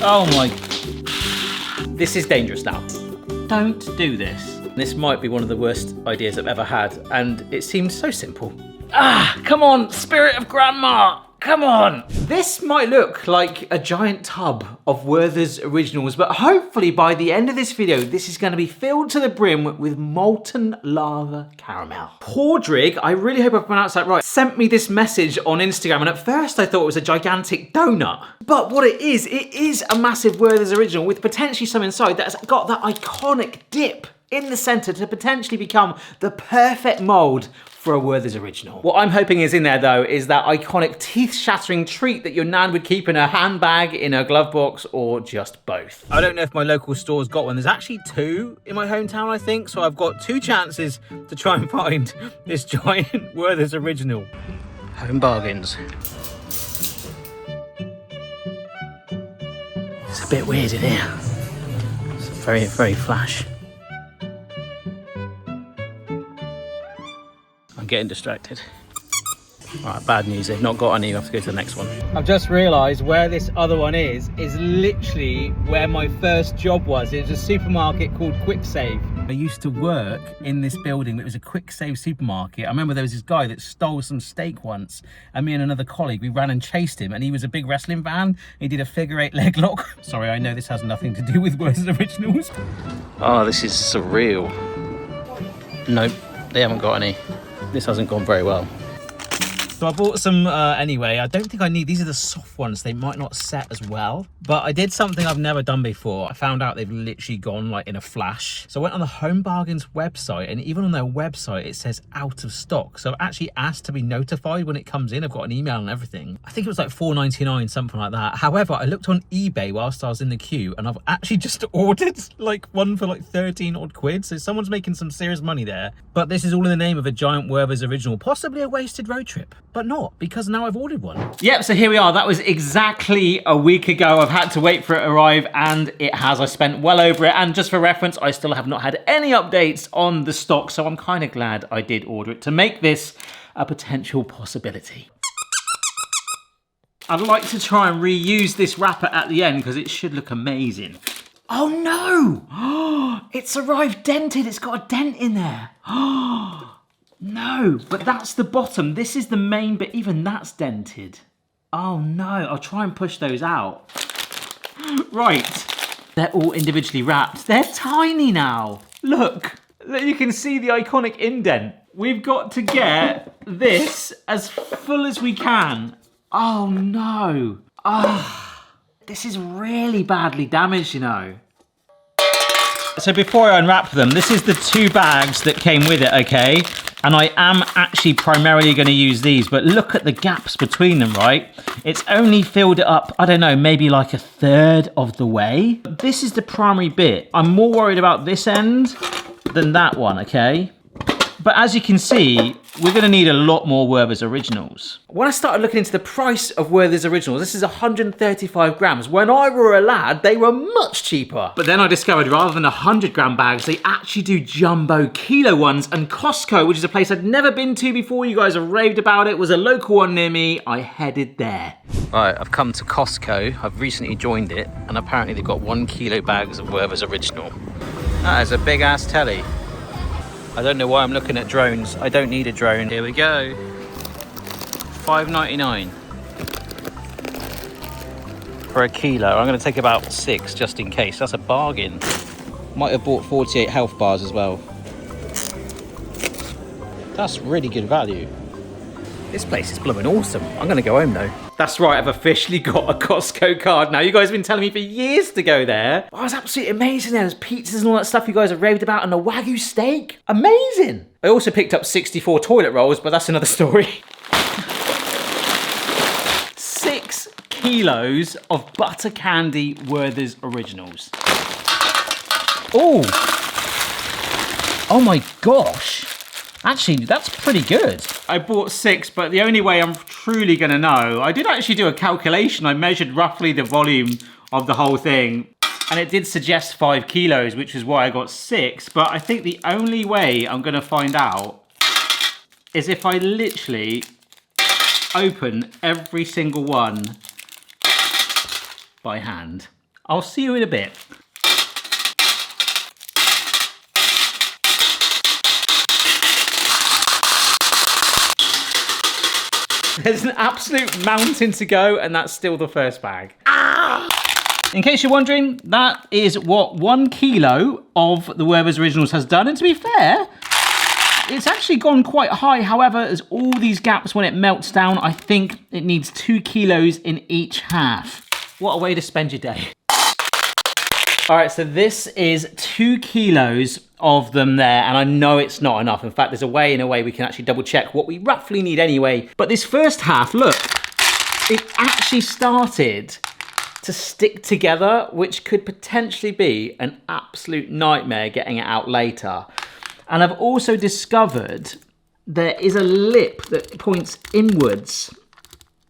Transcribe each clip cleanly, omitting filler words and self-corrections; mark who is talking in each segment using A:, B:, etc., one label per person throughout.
A: Oh my. This is dangerous now. Don't do this. This might be one of the worst ideas I've ever had, and it seems so simple. Ah, come on, spirit of grandma. Come on! This might look like a giant tub of Werther's Originals, but hopefully by the end of this video, this is going to be filled to the brim with molten lava caramel. Paudrig, I really hope I pronounced that right, sent me this message on Instagram, and at first I thought it was a gigantic donut. But what it is a massive Werther's Original with potentially some inside that's got that iconic dip in the center to potentially become the perfect mold for a Werther's Original. What I'm hoping is in there though is that iconic teeth-shattering treat that your nan would keep in her handbag, in her glove box, or just both. I don't know if my local store's got one. There's actually 2 in my hometown, I think, so I've got 2 chances to try and find this giant Werther's Original. Home bargains. It's a bit weird in here. It's very, very flash. I'm getting distracted. All right, bad news, they've not got any, you have to go to the next one. I've just realised where this other one is literally where my first job was. It was a supermarket called Quick Save. I used to work in this building. It was a Quick Save supermarket. I remember there was this guy that stole some steak once, and me and another colleague, we ran and chased him, and he was a big wrestling fan. He did a figure-8 leg lock. Sorry, I know this has nothing to do with Werther's Originals. Oh, this is surreal. Nope, they haven't got any. This hasn't gone very well. So I bought some anyway. I don't think I need, these are the soft ones. They might not set as well, but I did something I've never done before. I found out they've literally gone like in a flash. So I went on the Home Bargains website, and even on their website, it says out of stock. So I've actually asked to be notified when it comes in. I've got an email and everything. I think it was like $4.99, something like that. However, I looked on eBay whilst I was in the queue, and I've actually just ordered like one for like 13 odd quid. So someone's making some serious money there. But this is all in the name of a giant Werther's Original, possibly a wasted road trip. But not, because now I've ordered one. Yep, so here we are. That was exactly a week ago. I've had to wait for it to arrive, and it has. I spent well over it, and just for reference, I still have not had any updates on the stock, so I'm kind of glad I did order it to make this a potential possibility. I'd like to try and reuse this wrapper at the end because it should look amazing. Oh no! It's arrived dented. It's got a dent in there. No, but that's the bottom. This is the main bit. Even that's dented. Oh no, I'll try and push those out. Right, they're all individually wrapped. They're tiny now. Look, you can see the iconic indent. We've got to get this as full as we can. Oh no. Oh, this is really badly damaged, you know. So before I unwrap them, this is the 2 bags that came with it, okay? And I am actually primarily going to use these, but look at the gaps between them, right? It's only filled it up, I don't know, maybe like a third of the way. This is the primary bit. I'm more worried about this end than that one, okay? But as you can see, we're going to need a lot more Werther's Originals. When I started looking into the price of Werther's Originals, this is 135 grams. When I were a lad, they were much cheaper. But then I discovered rather than 100 gram bags, they actually do jumbo kilo ones. And Costco, which is a place I'd never been to before, you guys have raved about it, was a local one near me. I headed there. Right, I've come to Costco. I've recently joined it, and apparently they've got 1 kilo bags of Werther's Original. That is a big ass telly. I don't know why I'm looking at drones. I don't need a drone. Here we go. $5.99 for a kilo. I'm going to take about 6 just in case. That's a bargain. Might have bought 48 health bars as well. That's really good value. This place is blooming awesome. I'm going to go home though. That's right, I've officially got a Costco card now. You guys have been telling me for years to go there. Oh, it's absolutely amazing there. There's pizzas and all that stuff you guys have raved about, and the Wagyu steak. Amazing. I also picked up 64 toilet rolls, but that's another story. 6 kilos of butter candy Werther's Originals. Oh. Oh my gosh. Actually, that's pretty good. I bought 6, but the only way I'm truly gonna know, I did actually do a calculation. I measured roughly the volume of the whole thing, and it did suggest 5 kilos, which is why I got 6. But I think the only way I'm gonna find out is if I literally open every single one by hand. I'll see you in a bit. There's an absolute mountain to go, and that's still the first bag. Ah! In case you're wondering, that is what 1 kilo of the Werther's Originals has done. And to be fair, it's actually gone quite high. However, there's all these gaps when it melts down. I think it needs 2 kilos in each half. What a way to spend your day. All right, so this is 2 kilos of them there, and I know it's not enough. In fact, there's a way we can actually double check what we roughly need anyway. But this first half, look, it actually started to stick together, which could potentially be an absolute nightmare getting it out later. And I've also discovered there is a lip that points inwards.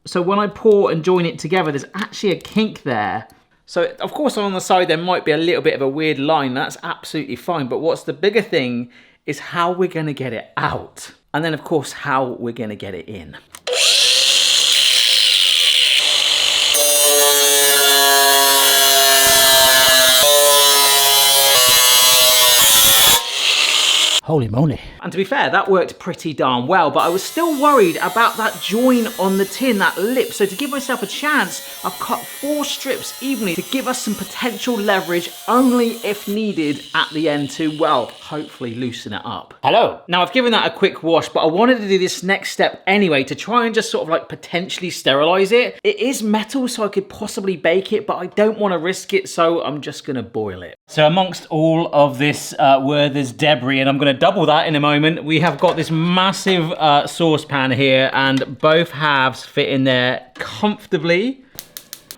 A: So when I pour and join it together, there's actually a kink there. So of course on the side there might be a little bit of a weird line, that's absolutely fine, but what's the bigger thing is how we're gonna get it out. And then of course how we're gonna get it in. Holy moly. And to be fair, that worked pretty darn well, but I was still worried about that join on the tin, that lip. So to give myself a chance, I've cut 4 strips evenly to give us some potential leverage, only if needed at the end to, well, hopefully loosen it up. Hello. Now I've given that a quick wash, but I wanted to do this next step anyway to try and just sort of like potentially sterilize it. It is metal, so I could possibly bake it, but I don't want to risk it, so I'm just gonna boil it. So amongst all of this Werther's debris, and I'm gonna double that in a moment, we have got this massive saucepan here, and both halves fit in there comfortably.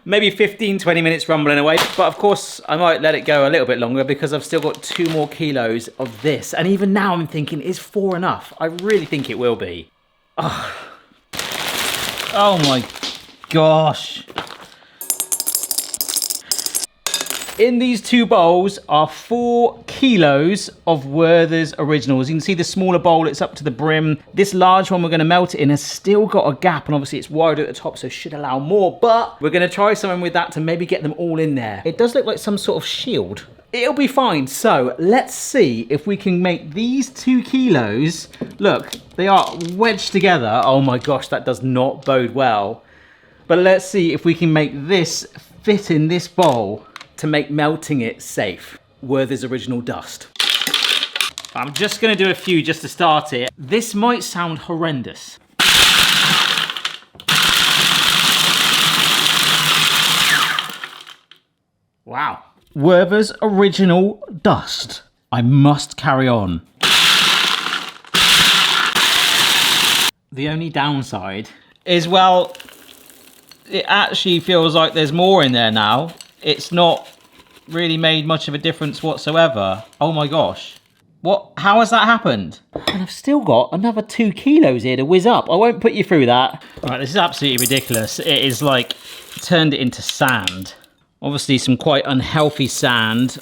A: Maybe 15-20 minutes rumbling away, but of course I might let it go a little bit longer because I've still got 2 more kilos of this, and even now I'm thinking, is 4 enough? I really think it will be. Oh my gosh. In these 2 bowls are 4 kilos of Werther's Originals. You can see the smaller bowl, it's up to the brim. This large one we're gonna melt it in has still got a gap, and obviously it's wider at the top, so it should allow more, but we're gonna try something with that to maybe get them all in there. It does look like some sort of shield. It'll be fine. So let's see if we can make these 2 kilos, look, they are wedged together. Oh my gosh, that does not bode well. But let's see if we can make this fit in this bowl to make melting it safe. Werther's Original dust. I'm just gonna do a few just to start it. This might sound horrendous. Wow. Werther's Original dust. I must carry on. The only downside is, well, it actually feels like there's more in there now. It's not really made much of a difference whatsoever. Oh my gosh. What? How has that happened? And I've still got another 2 kilos here to whiz up. I won't put you through that. All right, this is absolutely ridiculous. It is like turned it into sand. Obviously some quite unhealthy sand.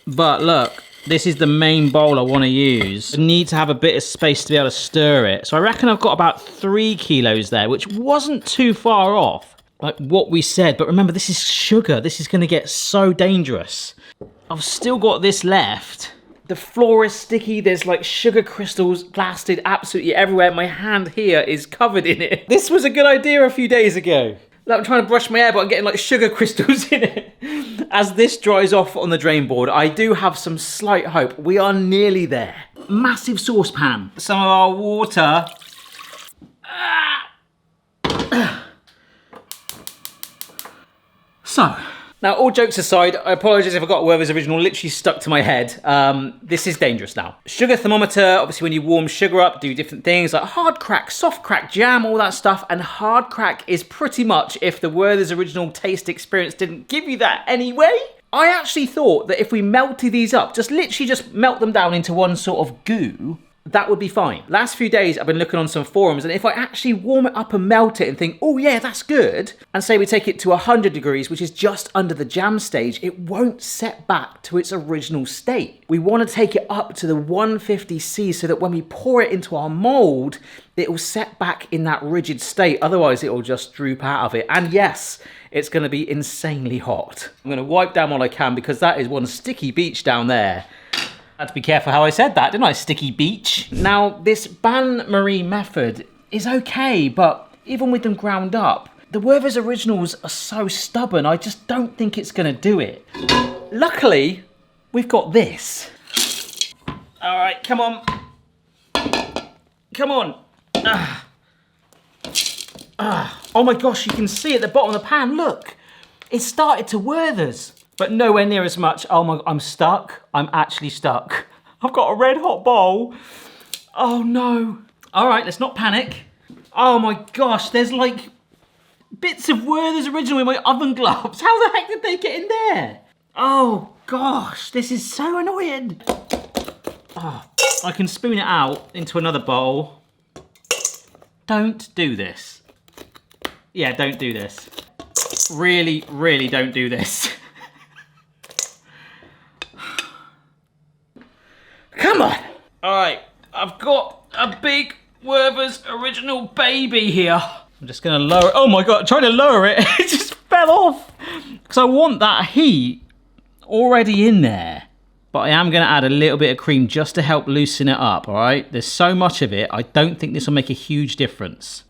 A: But look, this is the main bowl I want to use. I need to have a bit of space to be able to stir it. So I reckon I've got about 3 kilos there, which wasn't too far off. Like what we said, but remember, this is sugar. This is gonna get so dangerous. I've still got this left. The floor is sticky. There's like sugar crystals plastered absolutely everywhere. My hand here is covered in it. This was a good idea a few days ago. Like, I'm trying to brush my hair, but I'm getting like sugar crystals in it. As this dries off on the drain board, I do have some slight hope. We are nearly there. Massive saucepan. Some of our water. So, now all jokes aside, I apologise if I got Werther's Original literally stuck to my head. This is dangerous now. Sugar thermometer, obviously when you warm sugar up, do different things like hard crack, soft crack, jam, all that stuff. And hard crack is pretty much if the Werther's Original taste experience didn't give you that anyway. I actually thought that if we melted these up, just literally just melt them down into one sort of goo, that would be fine. Last few days I've been looking on some forums, and if I actually warm it up and melt it and think, oh yeah, that's good, and say we take it to 100 degrees, which is just under the jam stage, it won't set back to its original state. We want to take it up to the 150C so that when we pour it into our mold, it will set back in that rigid state. Otherwise it will just droop out of it. And yes, it's going to be insanely hot. I'm going to wipe down what I can, because that is one sticky beach down there. I had to be careful how I said that, didn't I? Sticky beach. Now, this bain-marie method is okay, but even with them ground up, the Werther's Originals are so stubborn, I just don't think it's gonna do it. Luckily, we've got this. All right, come on. Come on. Oh my gosh, you can see at the bottom of the pan, look. It started to Werther's. But nowhere near as much. Oh my, I'm stuck. I'm actually stuck. I've got a red hot bowl. Oh no. All right, let's not panic. Oh my gosh, there's like bits of Werther's Original in my oven gloves. How the heck did they get in there? Oh gosh, this is so annoying. Oh, I can spoon it out into another bowl. Don't do this. Yeah, don't do this. Really, really don't do this. Come on. All right, I've got a big Werther's Original baby here. I'm just gonna lower it. Oh my God, trying to lower it, it just fell off. Because I want that heat already in there. But I am gonna add a little bit of cream just to help loosen it up, all right? There's so much of it, I don't think this will make a huge difference.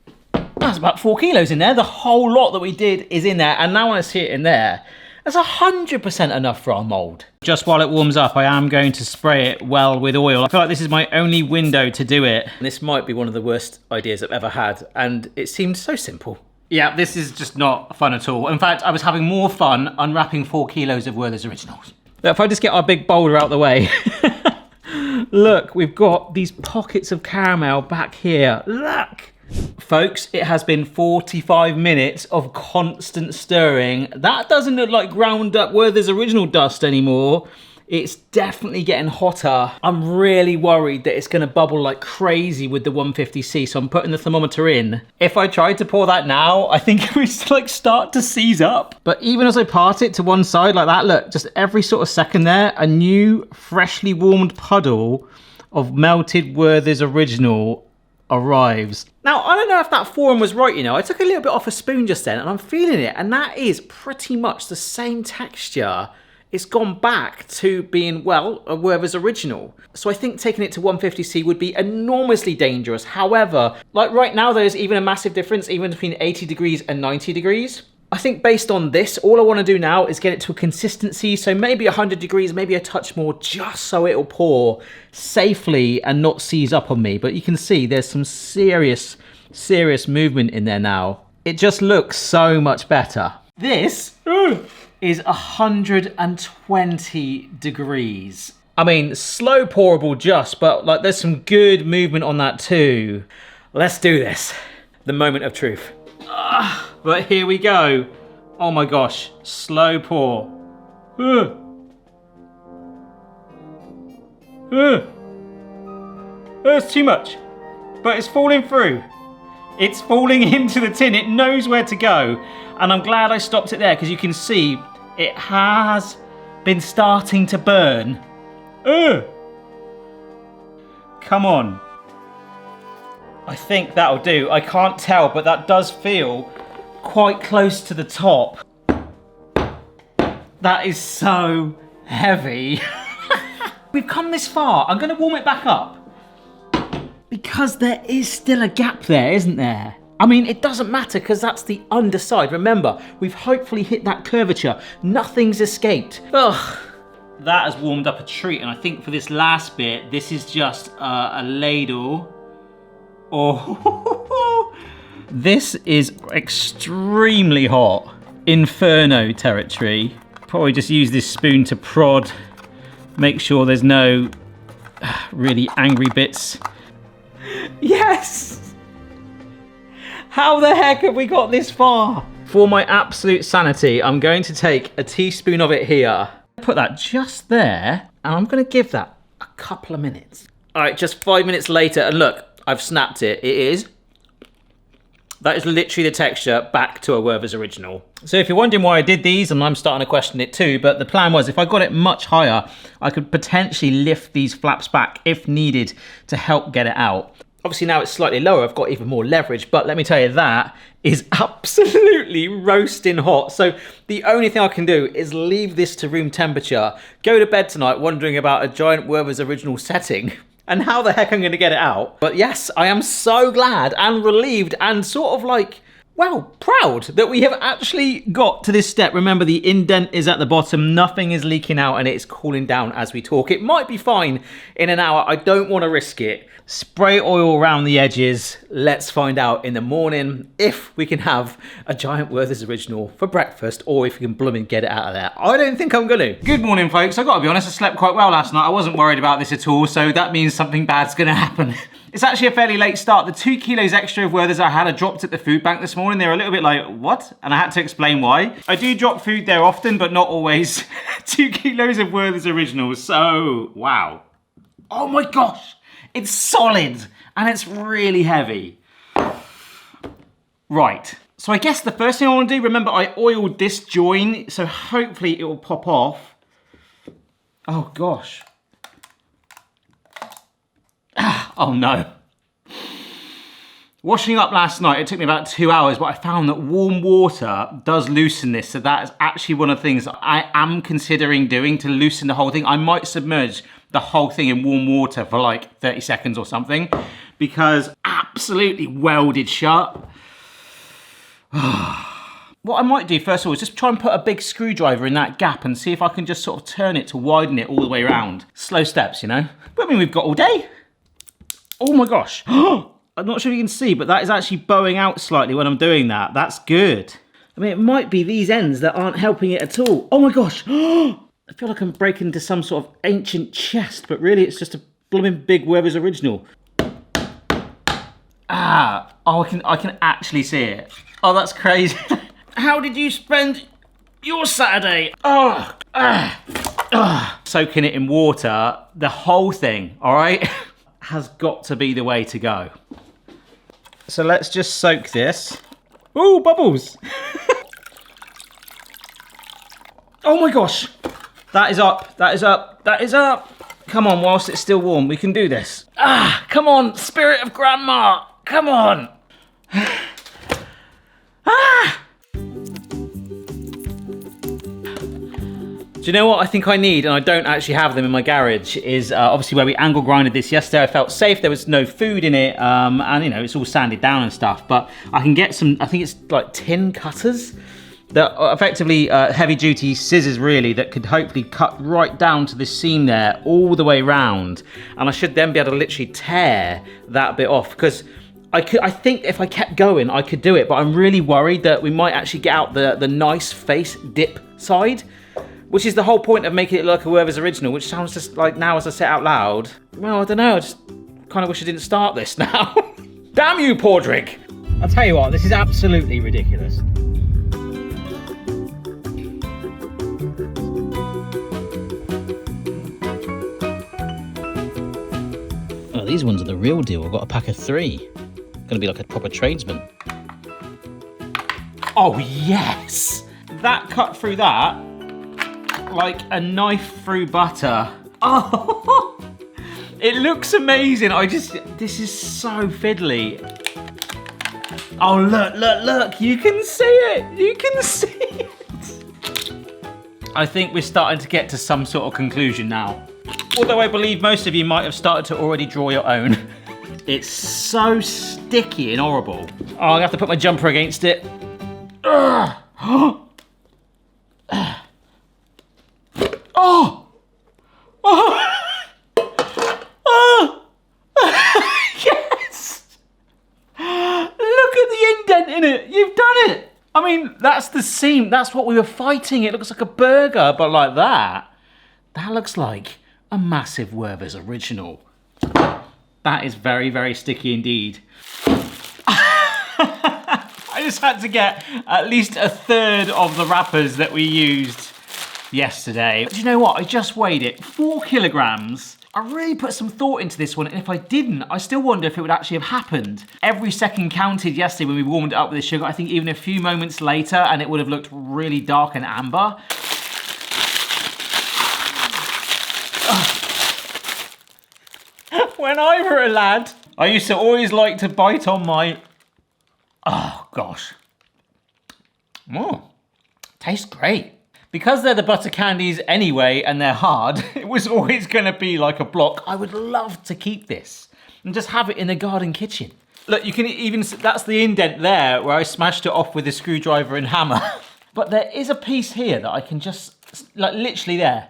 A: That's about 4 kilos in there. The whole lot that we did is in there. And now when I see it in there, that's 100% enough for our mold. Just while it warms up, I am going to spray it well with oil. I feel like this is my only window to do it. This might be one of the worst ideas I've ever had, and it seemed so simple. Yeah, this is just not fun at all. In fact, I was having more fun unwrapping 4 kilos of Werther's Originals. But if I just get our big boulder out the way. Look, we've got these pockets of caramel back here. Look! Folks, it has been 45 minutes of constant stirring. That doesn't look like ground up Werther's Original dust anymore. It's definitely getting hotter. I'm really worried that it's gonna bubble like crazy with the 150C, so I'm putting the thermometer in. If I tried to pour that now, I think it would like start to seize up. But even as I part it to one side like that, look, just every sort of second there, a new freshly warmed puddle of melted Werther's Original arrives. Now, I don't know if that forum was right, you know. I took a little bit off a spoon just then and I'm feeling it, and that is pretty much the same texture. It's gone back to being, well, a Werther's Original. So I think taking it to 150C would be enormously dangerous. However, like right now, there's even a massive difference even between 80 degrees and 90 degrees. I think based on this, all I want to do now is get it to a consistency, so maybe 100 degrees, maybe a touch more, just so it'll pour safely and not seize up on me. But you can see there's some serious movement in there now. It just looks so much better. This is 120 degrees. I mean, slow pourable just, but like there's some good movement on that too. Let's do this. The moment of truth. But here we go. Oh my gosh, slow pour. That's too much, but it's falling through. It's falling into the tin. It knows where to go. And I'm glad I stopped it there, because you can see it has been starting to burn. Come on. I think that'll do. I can't tell, but that does feel quite close to the top. That is so heavy. We've come this far. I'm going to warm it back up, because there is still a gap there, isn't there? I mean, it doesn't matter, because that's the underside. Remember, we've hopefully hit that curvature. Nothing's escaped. Ugh. That has warmed up a treat, and I think for this last bit, this is just a ladle. Oh, this is extremely hot. Inferno territory. Probably just use this spoon to prod. Make sure there's no really angry bits. Yes! How the heck have we got this far? For my absolute sanity, I'm going to take a teaspoon of it here. Put that just there, and I'm going to give that a couple of minutes. All right, just 5 minutes later, and look, I've snapped it. That is literally the texture back to a Werther's original. So if you're wondering why I did these, and I'm starting to question it too, but the plan was if I got it much higher, I could potentially lift these flaps back if needed to help get it out. Obviously now it's slightly lower, I've got even more leverage, but let me tell you, that is absolutely roasting hot. So the only thing I can do is leave this to room temperature, go to bed tonight wondering about a Giant Werther's original setting and how the heck I'm going to get it out. But yes, I am so glad and relieved and sort of like, well, proud that we have actually got to this step. Remember, the indent is at the bottom, nothing is leaking out, and it's cooling down as we talk. It might be fine in an hour. I don't want to risk it. Spray oil around the edges. Let's find out in the morning if we can have a Giant Werther's original for breakfast, or if we can blooming get it out of there. I don't think I'm gonna. Good morning, folks. I've got to be honest, I slept quite well last night. I wasn't worried about this at all, so that means something bad's gonna happen. It's actually a fairly late start. The 2 kilos extra of Werther's I had, I dropped at the food bank this morning. They were a little bit like, what? And I had to explain why. I do drop food there often, but not always. 2 kilos of Werther's originals, so wow. Oh my gosh. It's solid and it's really heavy. Right, so I guess the first thing I want to do, remember I oiled this joint, so hopefully it will pop off. Oh gosh. Oh no. Washing up last night, it took me about 2 hours, but I found that warm water does loosen this, so that is actually one of the things I am considering doing to loosen the whole thing. I might submerge the whole thing in warm water for like 30 seconds or something, because absolutely welded shut. What I might do first of all is just try and put a big screwdriver in that gap and see if I can just sort of turn it to widen it all the way around. Slow steps, you know? But I mean, we've got all day. Oh my gosh. I'm not sure if you can see, but that is actually bowing out slightly when I'm doing that. That's good. I mean, it might be these ends that aren't helping it at all. Oh my gosh. I feel like I'm breaking into some sort of ancient chest, but really it's just a blooming big Werther's original. Ah, oh, I can actually see it. Oh, that's crazy. How did you spend your Saturday? Soaking it in water, the whole thing, all right, has got to be the way to go. So let's just soak this. Ooh, bubbles. Oh my gosh. That is up, that is up, that is up. Come on, whilst it's still warm, we can do this. Ah, come on, spirit of grandma, come on. Ah! Do you know what I think I need, and I don't actually have them in my garage, is obviously where we angle grinded this yesterday. I felt safe, there was no food in it, and you know, it's all sanded down and stuff, but I can get some, I think it's like tin cutters. That are effectively heavy duty scissors really, that could hopefully cut right down to the seam there all the way round, and I should then be able to literally tear that bit off, because I think if I kept going I could do it, but I'm really worried that we might actually get out the nice face dip side, which is the whole point of making it look like a Werther's original, which sounds just like, now as I say it out loud, well, I don't know, I just kind of wish I didn't start this now. Damn you, Padraig! I'll tell you what, this is absolutely ridiculous. Oh, these ones are the real deal. I've got a pack of 3. Gonna be like a proper tradesman. Oh yes! That cut through that like a knife through butter. Oh, it looks amazing. This is so fiddly. Oh look, look, look! You can see it. You can see it. I think we're starting to get to some sort of conclusion now. Although I believe most of you might have started to already draw your own. It's so sticky and horrible. Oh, I'm gonna have to put my jumper against it. Ugh. Oh! Oh! Oh! Yes! Look at the indent in it. You've done it. I mean, that's the seam. That's what we were fighting. It looks like a burger, but like that. That looks like a massive Werther's original. That is very, very sticky indeed. I just had to get at least a third of the wrappers that we used yesterday. But you know what? I just weighed it. 4 kilograms. I really put some thought into this one, and if I didn't, I still wonder if it would actually have happened. Every second counted yesterday when we warmed it up with the sugar. I think even a few moments later, and it would have looked really dark and amber. When I were a lad, I used to always like to bite on my... Oh, gosh. Oh, tastes great. Because they're the butter candies anyway, and they're hard, it was always gonna be like a block. I would love to keep this and just have it in the garden kitchen. Look, you can even, that's the indent there where I smashed it off with a screwdriver and hammer. But there is a piece here that I can just, like literally there.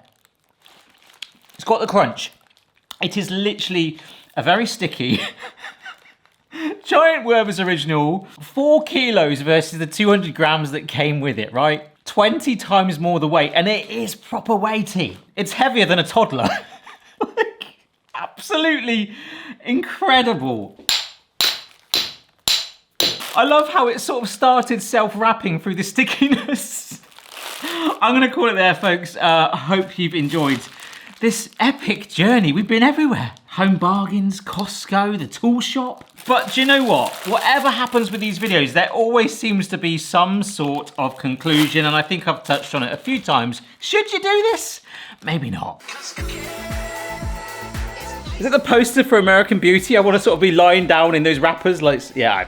A: It's got the crunch. It is literally a very sticky Giant Werther's original, 4 kilos versus the 200 grams that came with it, right? 20 times more the weight, and it is proper weighty. It's heavier than a toddler. Like, absolutely incredible. I love how it sort of started self-wrapping through the stickiness. I'm gonna call it there, folks. I hope you've enjoyed this epic journey. We've been everywhere. Home Bargains, Costco, the tool shop. But do you know what? Whatever happens with these videos, there always seems to be some sort of conclusion, and I think I've touched on it a few times. Should you do this? Maybe not. Is it the poster for American Beauty? I want to sort of be lying down in those wrappers, like, yeah.